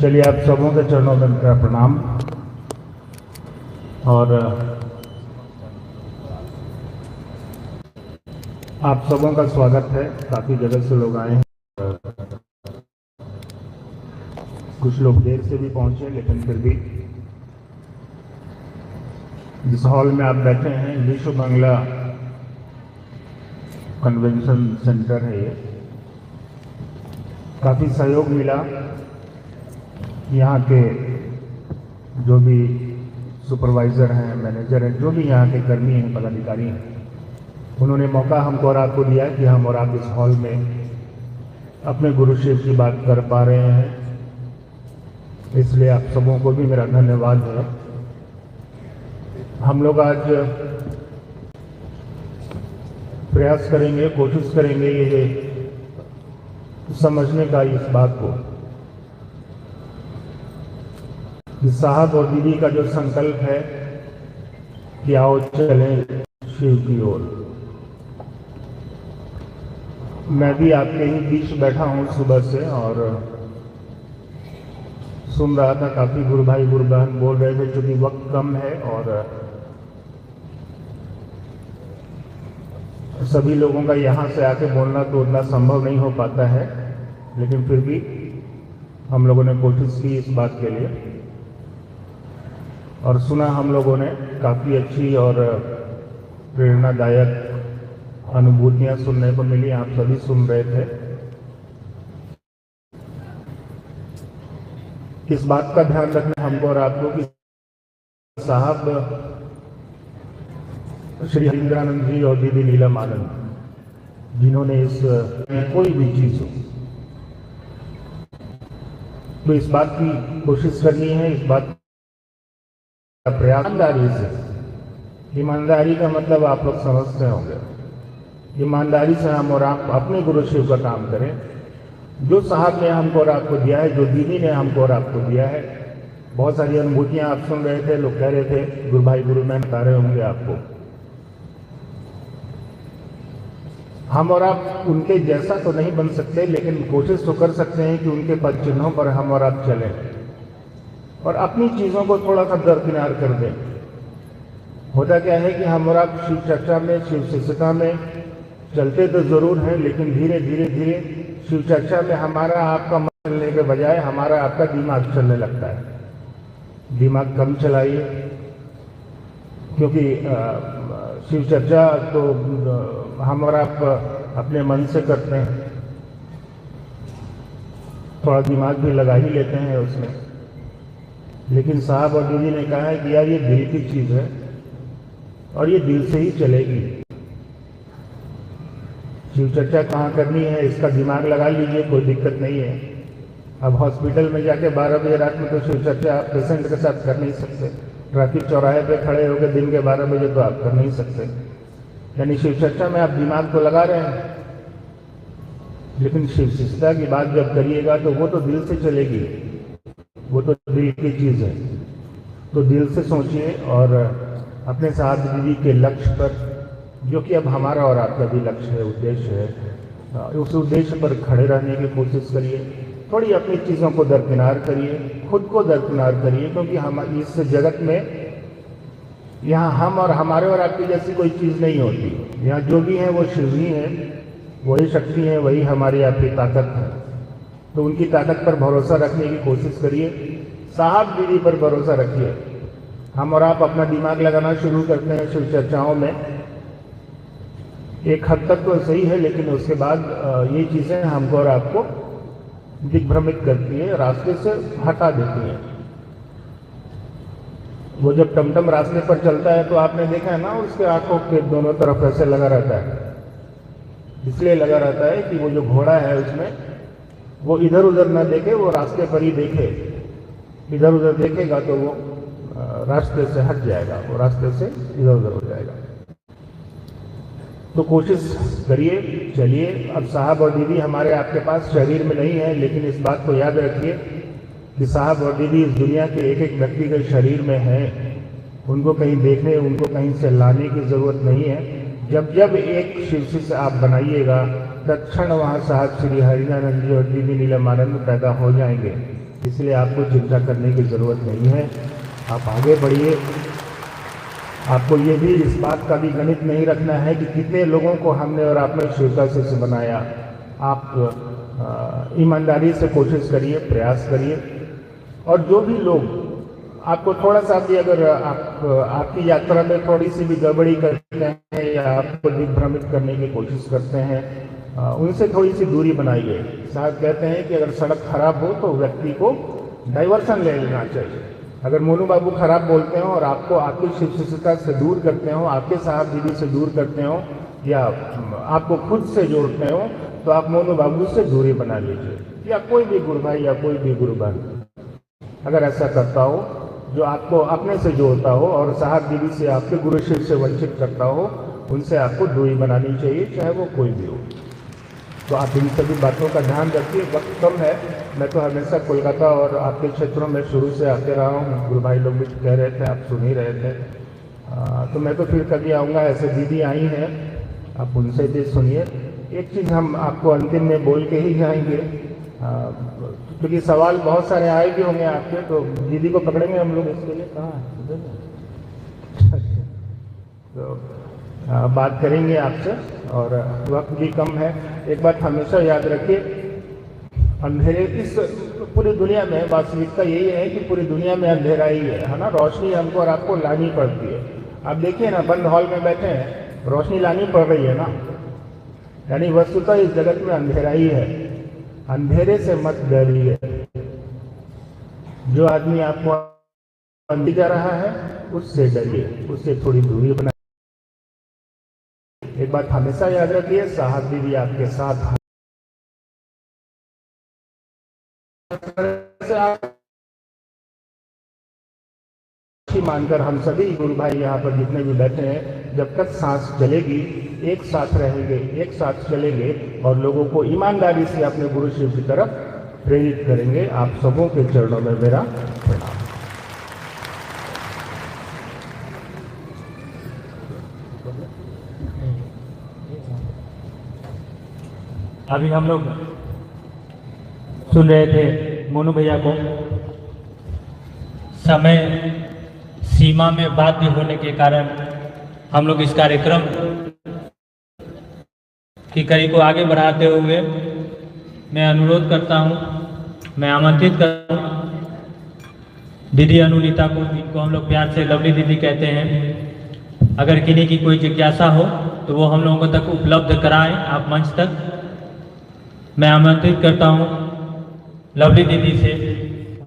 चलिए आप सबों के चरणों में मेरा प्रणाम। और आप सबों का स्वागत है। काफ़ी जगह से लोग आए हैं, कुछ लोग देर से भी पहुंचे, लेकिन फिर भी जिस हॉल में आप बैठे हैं विश्व बांग्ला कन्वेंशन सेंटर है। ये काफ़ी सहयोग मिला। यहाँ के जो भी सुपरवाइज़र हैं, मैनेजर हैं, जो भी यहाँ के कर्मी हैं, पदाधिकारी हैं, उन्होंने मौका हमको और आपको दिया कि हम और आप इस हॉल में अपने गुरु शिव की बात कर पा रहे हैं। इसलिए आप सबों को भी मेरा धन्यवाद है। हम लोग आज प्रयास करेंगे, कोशिश करेंगे ये समझने का इस बात को कि साहब और दीदी का जो संकल्प है कि आओ चलें शिव की ओर। मैं भी आपके ही बीच बैठा हूँ सुबह से और सुन रहा था। काफ़ी गुरु भाई गुरु बहन बोल रहे थे, क्योंकि वक्त कम है और सभी लोगों का यहाँ से आके बोलना तो उतना संभव नहीं हो पाता है, लेकिन फिर भी हम लोगों ने कोशिश की इस बात के लिए और सुना हम लोगों ने। काफ़ी अच्छी और प्रेरणादायक अनुभूतियाँ सुनने को मिली। आप सभी सुन रहे थे। इस बात का ध्यान रखना हमको और आपको कि साहब श्री हरिंद्रानंद जी और दीदी नीलम आनंद, जिन्होंने इस कोई भी चीज़ हो तो इस बात की कोशिश करनी है, इस बात का प्रयास ईमानदारी से। ईमानदारी का मतलब आप लोग समझते होंगे। ईमानदारी से हम और आप अपने गुरु शिव का काम करें। जो साहब ने हमको और आपको दिया है, जो दीदी ने हमको और आपको दिया है, बहुत सारी अनुभूतियां आप सुन रहे थे। लोग कह रहे थे, गुरु भाई गुरु बहन बता रहे होंगे आपको। हम और आप उनके जैसा तो नहीं बन सकते, लेकिन कोशिश तो कर सकते हैं कि उनके पद चिन्हों पर हम और आप चलें और अपनी चीज़ों को थोड़ा सा दरकिनार कर दें। होता क्या है कि हम और आप शिव चर्चा में, शिव शिष्यता में चलते तो जरूर हैं, लेकिन धीरे धीरे धीरे शिव चर्चा में हमारा आपका मन चलने के बजाय हमारा आपका दिमाग चलने लगता है। दिमाग कम चलाइए, क्योंकि शिव चर्चा तो हम और आप अपने मन से करते हैं, थोड़ा दिमाग भी लगा ही लेते हैं उसमें। लेकिन साहब और दीदी ने कहा है कि यार ये दिल की चीज़ है और ये दिल से ही चलेगी। शिव चर्चा कहाँ करनी है इसका दिमाग लगा लीजिए, कोई दिक्कत नहीं है। अब हॉस्पिटल में जाके 12 बजे रात में तो शिव चर्चा आप पेशेंट के साथ कर नहीं सकते। ट्रैफिक चौराहे पे खड़े होकर दिन के 12 बजे तो आप कर नहीं सकते। यानी शिव चर्चा में आप दिमाग तो लगा रहे हैं, लेकिन शिव शिष्यता की बात जब करिएगा तो वो तो दिल से चलेगी, वो तो दिल की चीज़ है। तो दिल से सोचिए और अपने साथ दीदी के लक्ष्य पर, जो कि अब हमारा और आपका भी लक्ष्य है, उद्देश्य है, उस उद्देश्य पर खड़े रहने की कोशिश करिए। थोड़ी अपनी चीज़ों को दरकिनार करिए, खुद को दरकिनार करिए, क्योंकि हम इस जगत में यहाँ हम और हमारे और आपकी जैसी कोई चीज़ नहीं होती। यहाँ जो भी है वो शिव ही है, वही शक्ति है, वही हमारी आपकी ताकत है। तो उनकी ताकत पर भरोसा रखने की कोशिश करिए। साहब दीदी पर भरोसा रखिए। हम और आप अपना दिमाग लगाना शुरू करते हैं शिव चर्चाओं में, एक हद तक तो सही है, लेकिन उसके बाद ये चीज़ें हमको और आपको दिग्भ्रमित करती है, रास्ते से हटा देती हैं। वो जब टमटम रास्ते पर चलता है तो आपने देखा है ना, उसके आंखों के दोनों तरफ ऐसे लगा रहता है। इसलिए लगा रहता है कि वो जो घोड़ा है उसमें वो इधर उधर न देखे, वो रास्ते पर ही देखे। इधर उधर देखेगा तो वो रास्ते से हट जाएगा, वो रास्ते से इधर उधर हो जाएगा। तो कोशिश करिए, चलिए। अब साहब और दीदी हमारे आपके पास शरीर में नहीं है, लेकिन इस बात को याद रखिए कि साहब और दीदी इस दुनिया के एक एक व्यक्ति के शरीर में है। उनको कहीं देखने, उनको कहीं से लाने की जरूरत नहीं है। जब जब एक शिव शिष्य आप बनाइएगा, तत्क्षण वहाँ साहब श्री हरिनानंद जी और दीदी नीलम आनंद पैदा हो जाएंगे। इसलिए आपको चिंता करने की ज़रूरत नहीं है। आप आगे बढ़िए। आपको ये भी इस बात का भी गणित नहीं रखना है कि कितने लोगों को हमने और आपने स्वीकृति से बनाया। आप ईमानदारी से कोशिश करिए, प्रयास करिए। और जो भी लोग आपको थोड़ा सा भी अगर आपकी यात्रा में थोड़ी सी भी गड़बड़ी करते हैं या आपको दिग्भ्रमित करने की कोशिश करते हैं, उनसे थोड़ी सी दूरी बनाइए। साहब कहते हैं कि अगर सड़क खराब हो तो व्यक्ति को डाइवर्सन ले लेना चाहिए। अगर मोनू बाबू खराब बोलते हो और आपको आपकी शिष्यता से दूर करते हो, आपके साहब दीदी से दूर करते हो या आपको खुद से जोड़ते हो, तो आप मोनू बाबू से दूरी बना लीजिए, या कोई भी गुरु भाई या कोई भी गुरु बहन अगर ऐसा करता हो जो आपको अपने से जोड़ता हो और साहब दीदी से आपके गुरु शिष्य से वंचित करता हो, उनसे आपको दूरी बनानी चाहिए, चाहे वो कोई भी हो। तो आप इन सभी बातों का ध्यान रखिए। वक्त कम है। मैं तो हमेशा कोलकाता और आपके क्षेत्रों में शुरू से आते रहा हूँ। गुरु भाई लोग भी कह रहे थे, आप सुन ही रहे थे। तो मैं तो फिर कभी आऊँगा। ऐसे दीदी आई हैं, आप उनसे भी सुनिए। एक चीज़ हम आपको अंतिम में बोल के ही जाएंगे, क्योंकि सवाल बहुत सारे आए भी होंगे आपके, तो दीदी को पकड़ेंगे हम लोग इसके लिए। कहाँ है? तो बात करेंगे आपसे और वक्त भी कम है। एक बात हमेशा याद रखिए, अंधेरे इस पूरी दुनिया में वास्तविकता यही है कि पूरी दुनिया में अंधेरा ही है ना। रोशनी हमको और आपको लानी पड़ती है। आप देखिए ना, बंद हॉल में बैठे हैं, रोशनी लानी पड़ रही है ना। यानी वस्तुतः इस जगत में अंधेरा ही है। अंधेरे से मत डरिए। जो आदमी आपको अंधी जा रहा है उससे डरिए, उससे थोड़ी दूरी बनाइए। एक बात हमेशा याद रखिए, साहब दीदी आपके साथ मानकर हम सभी गुरु भाई यहाँ पर जितने भी बैठे हैं, जब तक सांस चलेगी एक साथ रहेंगे, एक साथ चलेंगे और लोगों को ईमानदारी से अपने गुरु शिव की तरफ प्रेरित करेंगे। आप सबों के चरणों में मेरा प्रणाम। अभी हम लोग सुन रहे थे मोनू भैया को। समय सीमा में बाध्य होने के कारण हम लोग इस कार्यक्रम की कड़ी को आगे बढ़ाते हुए मैं अनुरोध करता हूं, मैं आमंत्रित करता हूं दीदी अनुनीता को, जिनको हम लोग प्यार से लवली दीदी कहते हैं। अगर किन्हीं की कोई जिज्ञासा हो तो वो हम लोगों तक उपलब्ध कराएं आप मंच तक। मैं आमंत्रित करता हूं लवली दीदी से